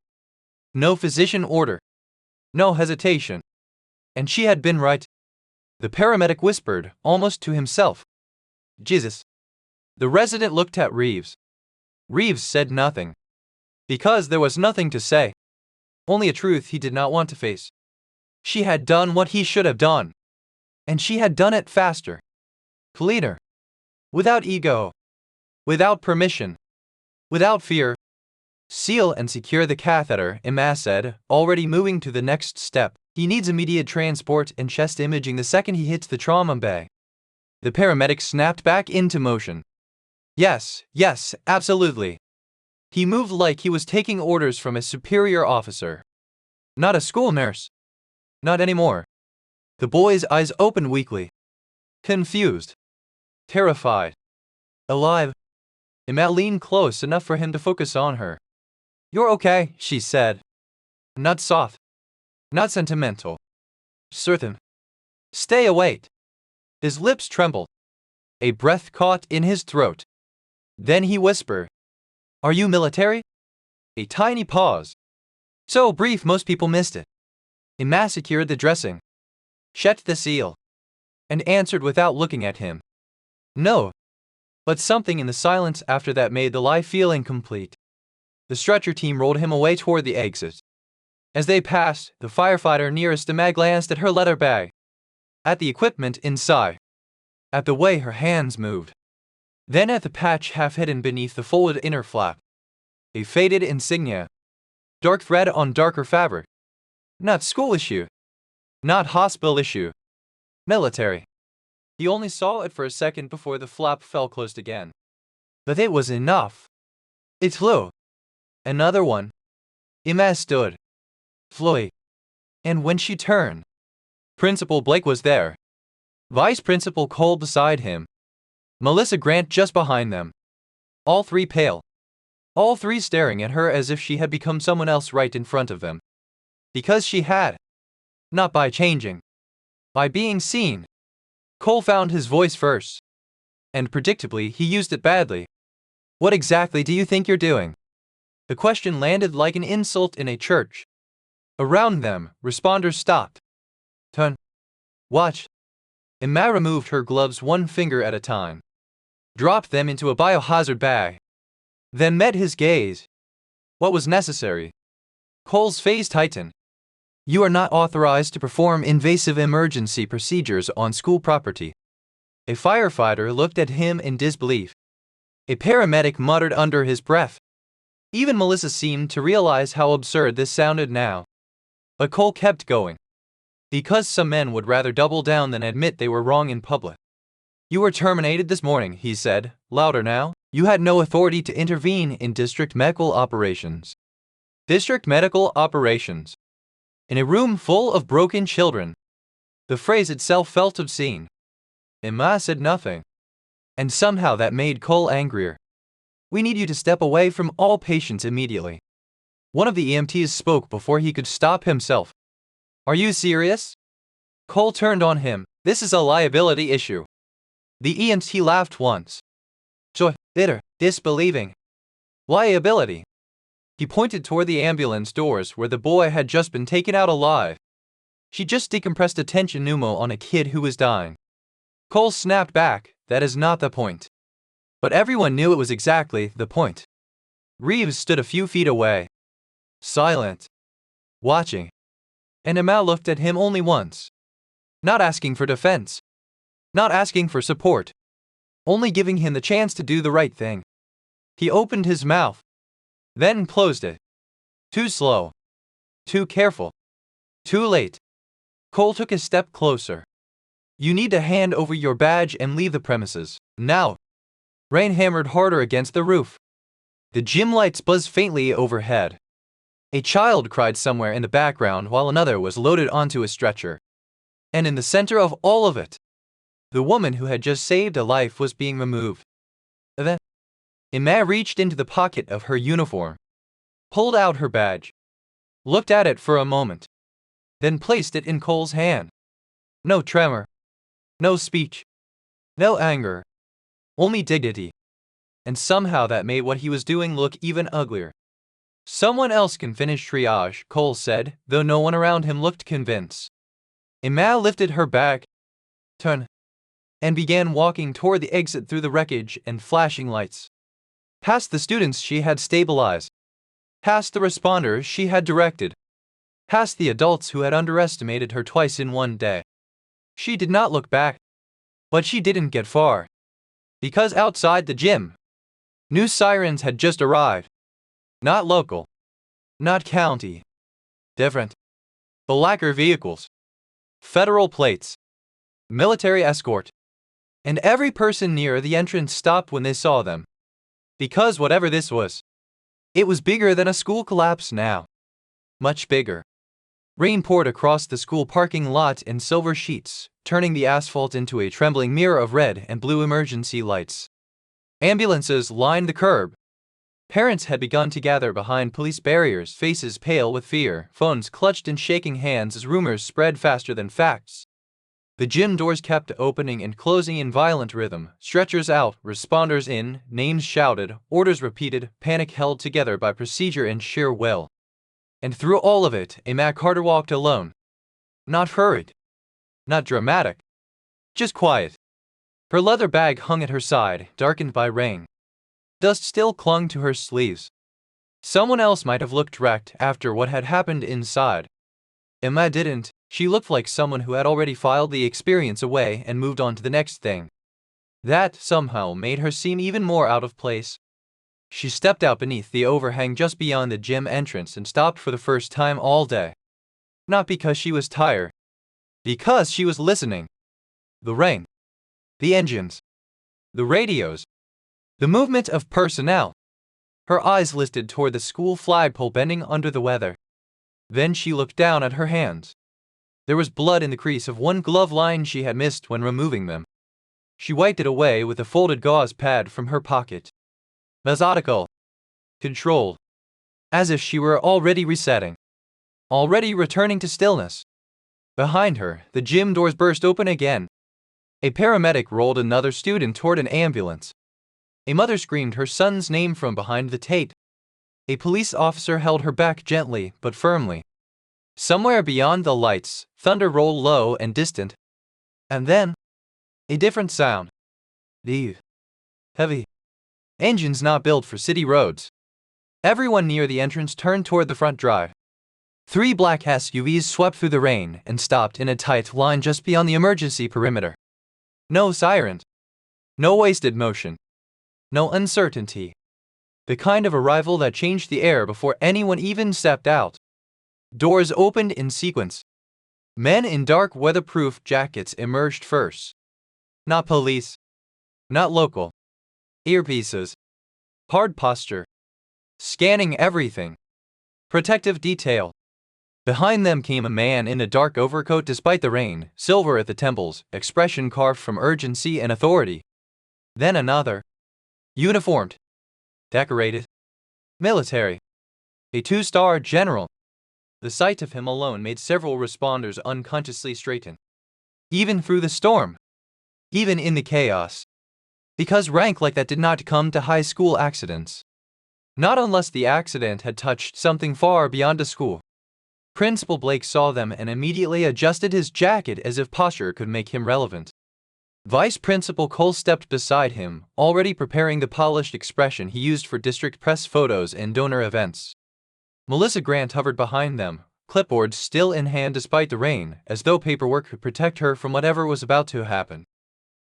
No physician order. No hesitation. And she had been right. The paramedic whispered, almost to himself. Jesus. The resident looked at Reeves. Reeves said nothing. Because there was nothing to say. Only a truth he did not want to face. She had done what he should have done. And she had done it faster. Cleaner. Without ego. Without permission. Without fear. Seal and secure the catheter, Ema said, already moving to the next step. He needs immediate transport and chest imaging the second he hits the trauma bay. The paramedic snapped back into motion. Yes, absolutely. He moved like he was taking orders from a superior officer. Not a school nurse. Not anymore. The boy's eyes opened weakly. Confused. Terrified. Alive. Ema leaned close enough for him to focus on her. You're okay, she said. Not soft. Not sentimental. Certain. Stay awake. His lips trembled. A breath caught in his throat. Then he whispered. Are you military? A tiny pause. So brief most people missed it. Ema secured the dressing. Shut the seal. And answered without looking at him. No. But something in the silence after that made the lie feel incomplete. The stretcher team rolled him away toward the exit. As they passed, the firefighter nearest Ema glanced at her leather bag. At the equipment inside. At the way her hands moved. Then at the patch half hidden beneath the folded inner flap. A faded insignia. Dark thread on darker fabric. Not school issue. Not hospital issue. Military. He only saw it for a second before the flap fell closed again. But it was enough. It flew. Another one. Ema stood. Floyd. And when she turned, Principal Blake was there. Vice Principal Cole beside him. Melissa Grant just behind them. All three pale. All three staring at her as if she had become someone else right in front of them. Because she had. Not by changing. By being seen. Cole found his voice first. And predictably, he used it badly. What exactly do you think you're doing? The question landed like an insult in a church. Around them, responders stopped. Turn. Watch. Ema removed her gloves one finger at a time. Dropped them into a biohazard bag. Then met his gaze. What was necessary? Cole's face tightened. You are not authorized to perform invasive emergency procedures on school property. A firefighter looked at him in disbelief. A paramedic muttered under his breath. Even Melissa seemed to realize how absurd this sounded now. But Cole kept going. Because some men would rather double down than admit they were wrong in public. You were terminated this morning, he said, louder now. You had no authority to intervene in district medical operations. District medical operations. In a room full of broken children. The phrase itself felt obscene. Ema said nothing. And somehow that made Cole angrier. We need you to step away from all patients immediately. One of the EMTs spoke before he could stop himself. Are you serious? Cole turned on him. This is a liability issue. The EMT laughed once. Joy, bitter, disbelieving. Liability. He pointed toward the ambulance doors where the boy had just been taken out alive. She just decompressed a tension pneumo on a kid who was dying. Cole snapped back, that is not the point. But everyone knew it was exactly the point. Reeves stood a few feet away. Silent. Watching. And Ema looked at him only once. Not asking for defense. Not asking for support. Only giving him the chance to do the right thing. He opened his mouth. Then closed it. Too slow. Too careful. Too late. Cole took a step closer. You need to hand over your badge and leave the premises, now. Rain hammered harder against the roof. The gym lights buzzed faintly overhead. A child cried somewhere in the background while another was loaded onto a stretcher. And in the center of all of it, the woman who had just saved a life was being removed. Then, Ema reached into the pocket of her uniform, pulled out her badge, looked at it for a moment, then placed it in Cole's hand. No tremor. No speech. No anger. Only dignity. And somehow that made what he was doing look even uglier. Someone else can finish triage, Cole said, though no one around him looked convinced. Ema lifted her bag, turned, and began walking toward the exit through the wreckage and flashing lights. Past the students she had stabilized. Past the responders she had directed. Past the adults who had underestimated her twice in one day. She did not look back. But she didn't get far. Because outside the gym, new sirens had just arrived. Not local. Not county. Different. Blacker vehicles. Federal plates. Military escort. And every person near the entrance stopped when they saw them. Because whatever this was, it was bigger than a school collapse now. Much bigger. Rain poured across the school parking lot in silver sheets, turning the asphalt into a trembling mirror of red and blue emergency lights. Ambulances lined the curb. Parents had begun to gather behind police barriers, faces pale with fear, phones clutched in shaking hands as rumors spread faster than facts. The gym doors kept opening and closing in violent rhythm, stretchers out, responders in, names shouted, orders repeated, panic held together by procedure and sheer will. And through all of it, Ema Carter walked alone. Not hurried. Not dramatic. Just quiet. Her leather bag hung at her side, darkened by rain. Dust still clung to her sleeves. Someone else might have looked wrecked after what had happened inside. Ema didn't. She looked like someone who had already filed the experience away and moved on to the next thing. That, somehow, made her seem even more out of place. She stepped out beneath the overhang just beyond the gym entrance and stopped for the first time all day. Not because she was tired. Because she was listening. The rain. The engines. The radios. The movement of personnel. Her eyes listed toward the school flagpole bending under the weather. Then she looked down at her hands. There was blood in the crease of one glove line she had missed when removing them. She wiped it away with a folded gauze pad from her pocket. Methodical. Controlled. As if she were already resetting. Already returning to stillness. Behind her, the gym doors burst open again. A paramedic rolled another student toward an ambulance. A mother screamed her son's name from behind the tape. A police officer held her back gently but firmly. Somewhere beyond the lights, thunder rolled low and distant. And then, a different sound. The heavy engines not built for city roads. Everyone near the entrance turned toward the front drive. 3 black SUVs swept through the rain and stopped in a tight line just beyond the emergency perimeter. No sirens. No wasted motion. No uncertainty. The kind of arrival that changed the air before anyone even stepped out. Doors opened in sequence. Men in dark weatherproof jackets emerged first. Not police. Not local. Earpieces. Hard posture. Scanning everything. Protective detail. Behind them came a man in a dark overcoat despite the rain, silver at the temples, expression carved from urgency and authority. Then another. Uniformed. Decorated. Military. A 2-star general. The sight of him alone made several responders unconsciously straighten. Even through the storm. Even in the chaos. Because rank like that did not come to high school accidents. Not unless the accident had touched something far beyond a school. Principal Blake saw them and immediately adjusted his jacket as if posture could make him relevant. Vice Principal Cole stepped beside him, already preparing the polished expression he used for district press photos and donor events. Melissa Grant hovered behind them, clipboard still in hand despite the rain, as though paperwork could protect her from whatever was about to happen.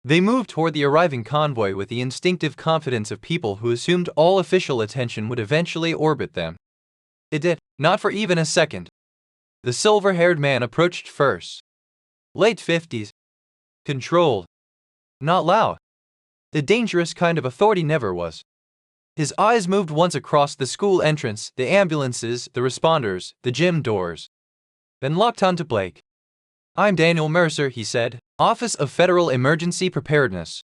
They moved toward the arriving convoy with the instinctive confidence of people who assumed all official attention would eventually orbit them. It did, not for even a second. The silver-haired man approached first. Late 50s. Controlled. Not loud. The dangerous kind of authority never was. His eyes moved once across the school entrance, the ambulances, the responders, the gym doors. Then locked onto Blake. "I'm Daniel Mercer," he said, "Office of Federal Emergency Preparedness."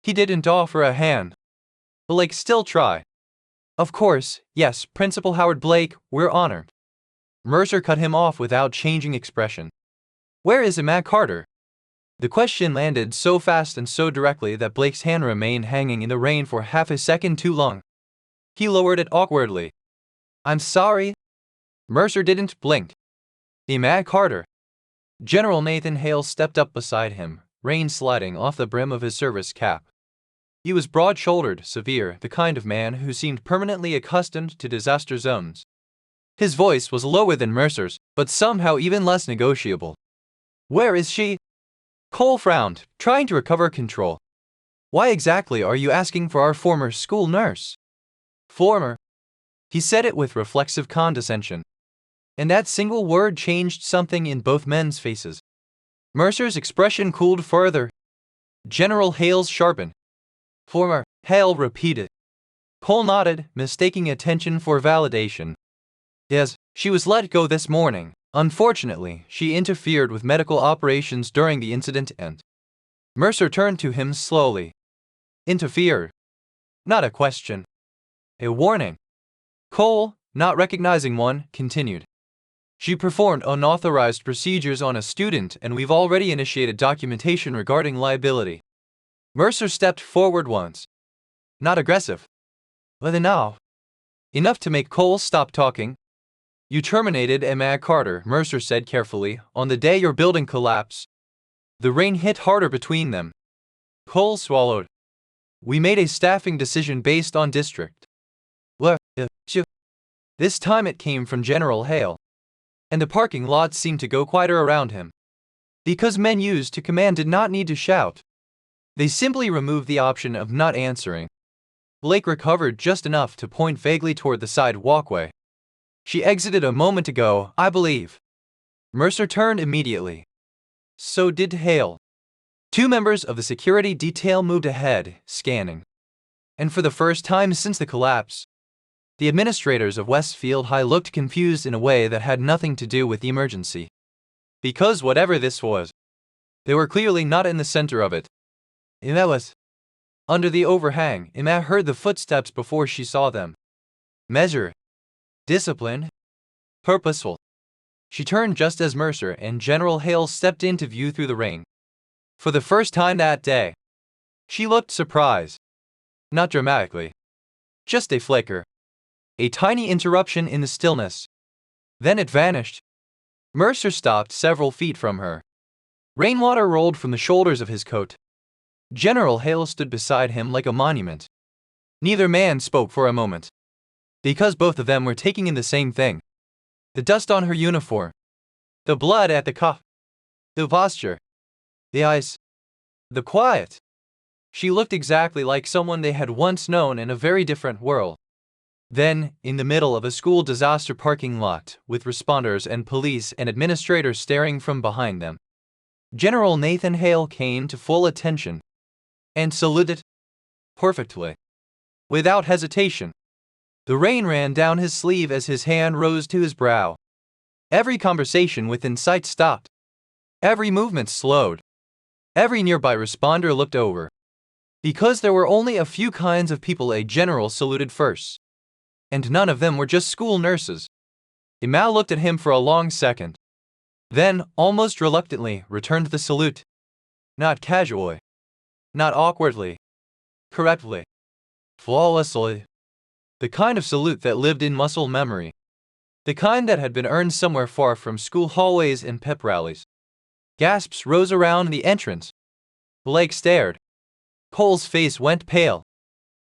He didn't offer a hand. Blake still tried. "Of course, yes, Principal Howard Blake, we're honored." Mercer cut him off without changing expression. "Where is Ema Carter?" The question landed so fast and so directly that Blake's hand remained hanging in the rain for half a second too long. He lowered it awkwardly. "I'm sorry." Mercer didn't blink. "Ema Carter." General Nathan Hale stepped up beside him, rain sliding off the brim of his service cap. He was broad-shouldered, severe, the kind of man who seemed permanently accustomed to disaster zones. His voice was lower than Mercer's, but somehow even less negotiable. "Where is she?" Cole frowned, trying to recover control. "Why exactly are you asking for our former school nurse?" "Former." He said it with reflexive condescension. And that single word changed something in both men's faces. Mercer's expression cooled further. General Hale's sharpened. "Former," Hale repeated. Cole nodded, mistaking attention for validation. "Yes, she was let go this morning. Unfortunately, she interfered with medical operations during the incident and..." Mercer turned to him slowly. "Interfered?" Not a question. A warning. Cole, not recognizing one, continued. "She performed unauthorized procedures on a student and we've already initiated documentation regarding liability." Mercer stepped forward once. Not aggressive. But enough. Enough to make Cole stop talking. "You terminated Ema Carter," Mercer said carefully, "on the day your building collapsed." The rain hit harder between them. Cole swallowed. "We made a staffing decision based on district." "What? This time it came from General Hale. And the parking lot seemed to go quieter around him. Because men used to command did not need to shout. They simply removed the option of not answering. Blake recovered just enough to point vaguely toward the side walkway. "She exited a moment ago, I believe." Mercer turned immediately. So did Hale. 2 members of the security detail moved ahead, scanning. And for the first time since the collapse, the administrators of Westfield High looked confused in a way that had nothing to do with the emergency. Because whatever this was, they were clearly not in the center of it. Ema was. Under the overhang, Ema heard the footsteps before she saw them. Measured. Disciplined. Purposeful. She turned just as Mercer and General Hale stepped into view through the rain. For the first time that day, she looked surprised. Not dramatically. Just a flicker. A tiny interruption in the stillness. Then it vanished. Mercer stopped several feet from her. Rainwater rolled from the shoulders of his coat. General Hale stood beside him like a monument. Neither man spoke for a moment, because both of them were taking in the same thing. The dust on her uniform, the blood at the cuff, the posture, the eyes, the quiet. She looked exactly like someone they had once known in a very different world. Then, in the middle of a school disaster parking lot, with responders and police and administrators staring from behind them, General Nathan Hale came to full attention and saluted perfectly, without hesitation. The rain ran down his sleeve as his hand rose to his brow. Every conversation within sight stopped. Every movement slowed. Every nearby responder looked over. Because there were only a few kinds of people a general saluted first, and none of them were just school nurses. Ema looked at him for a long second. Then, almost reluctantly, returned the salute. Not casually. Not awkwardly. Correctly. Flawlessly. The kind of salute that lived in muscle memory. The kind that had been earned somewhere far from school hallways and pep rallies. Gasps rose around the entrance. Blake stared. Cole's face went pale.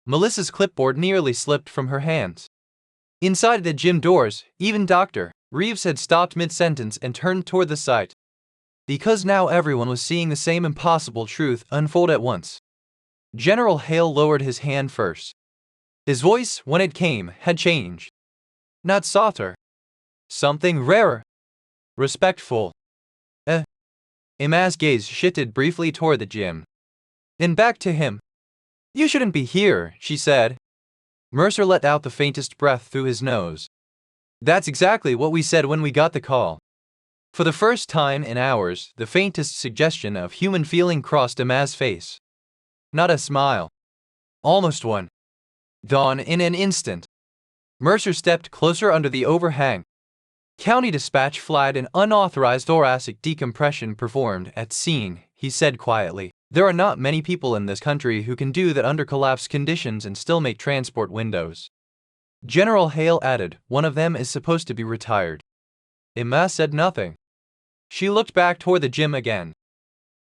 Melissa's clipboard nearly slipped from her hands. Inside the gym doors, even Dr. Reeves had stopped mid-sentence and turned toward the site. Because now everyone was seeing the same impossible truth unfold at once. General Hale lowered his hand first. His voice, when it came, had changed. Not softer. Something rarer. Respectful. Ema's gaze shifted briefly toward the gym. Then back to him. You shouldn't be here, she said. Mercer let out the faintest breath through his nose. That's exactly what we said when we got the call. For the first time in hours, the faintest suggestion of human feeling crossed Ema's face. Not a smile. Almost one. Dawn in an instant. Mercer stepped closer under the overhang. County Dispatch flagged an unauthorized thoracic decompression performed at scene, he said quietly. There are not many people in this country who can do that under collapsed conditions and still make transport windows. General Hale added, one of them is supposed to be retired. Ema said nothing. She looked back toward the gym again.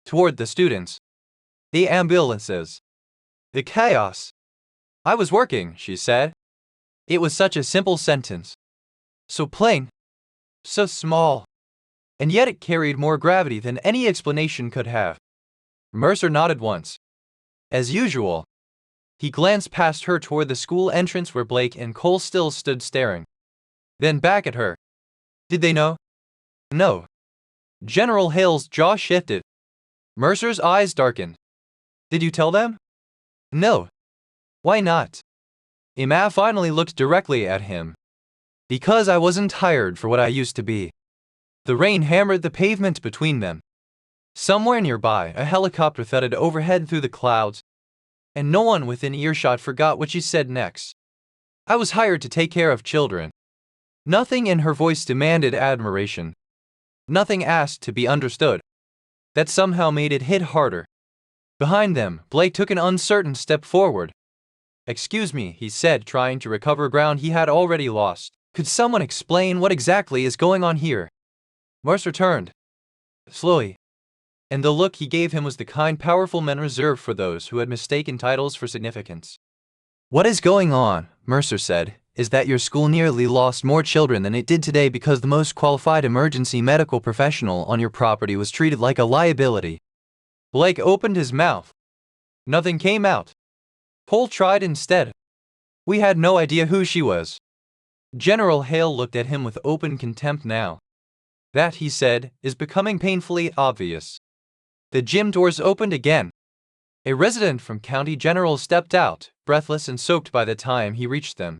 Toward the students. The ambulances. The chaos. I was working, she said. It was such a simple sentence. So plain. So small. And yet it carried more gravity than any explanation could have. Mercer nodded once. As usual. He glanced past her toward the school entrance where Blake and Cole still stood staring. Then back at her. Did they know? No. General Hale's jaw shifted. Mercer's eyes darkened. Did you tell them? No. Why not? Ema finally looked directly at him. Because I wasn't tired for what I used to be. The rain hammered the pavement between them. Somewhere nearby, a helicopter thudded overhead through the clouds, and no one within earshot forgot what she said next. I was hired to take care of children. Nothing in her voice demanded admiration. Nothing asked to be understood. That somehow made it hit harder. Behind them, Blake took an uncertain step forward. Excuse me, he said, trying to recover ground he had already lost. Could someone explain what exactly is going on here? Mercer turned. Slowly. And the look he gave him was the kind powerful men reserved for those who had mistaken titles for significance. What is going on, Mercer said, is that your school nearly lost more children than it did today because the most qualified emergency medical professional on your property was treated like a liability. Blake opened his mouth. Nothing came out. Cole tried instead. We had no idea who she was. General Hale looked at him with open contempt now. That, he said, is becoming painfully obvious. The gym doors opened again. A resident from County General stepped out, breathless and soaked by the time he reached them.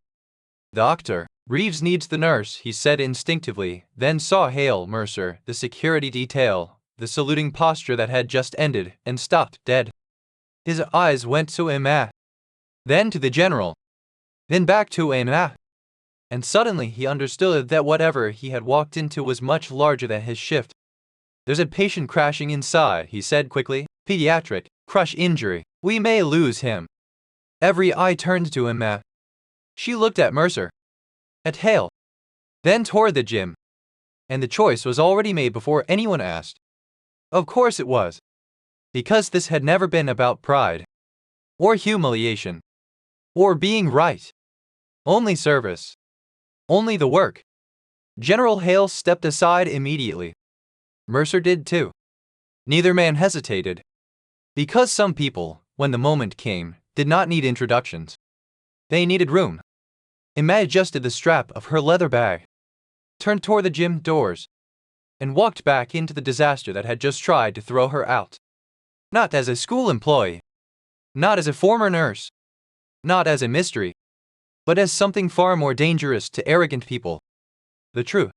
Dr. Reeves needs the nurse, he said instinctively, then saw Hale, Mercer, the security detail, the saluting posture that had just ended, and stopped dead. His eyes went to Ema. Then to the general. Then back to Ema. And suddenly he understood that whatever he had walked into was much larger than his shift. There's a patient crashing inside, he said quickly. Pediatric, crush injury. We may lose him. Every eye turned to Ema. She looked at Mercer. At Hale. Then toward the gym. and the choice was already made before anyone asked. Of course it was. Because this had never been about pride, or humiliation, or being right. Only service. Only the work. General Hale stepped aside immediately. Mercer did too. Neither man hesitated. Because some people, when the moment came, did not need introductions. They needed room. Ema adjusted the strap of her leather bag, turned toward the gym doors, and walked back into the disaster that had just tried to throw her out. Not as a school employee, not as a former nurse, not as a mystery, but as something far more dangerous to arrogant people. The truth.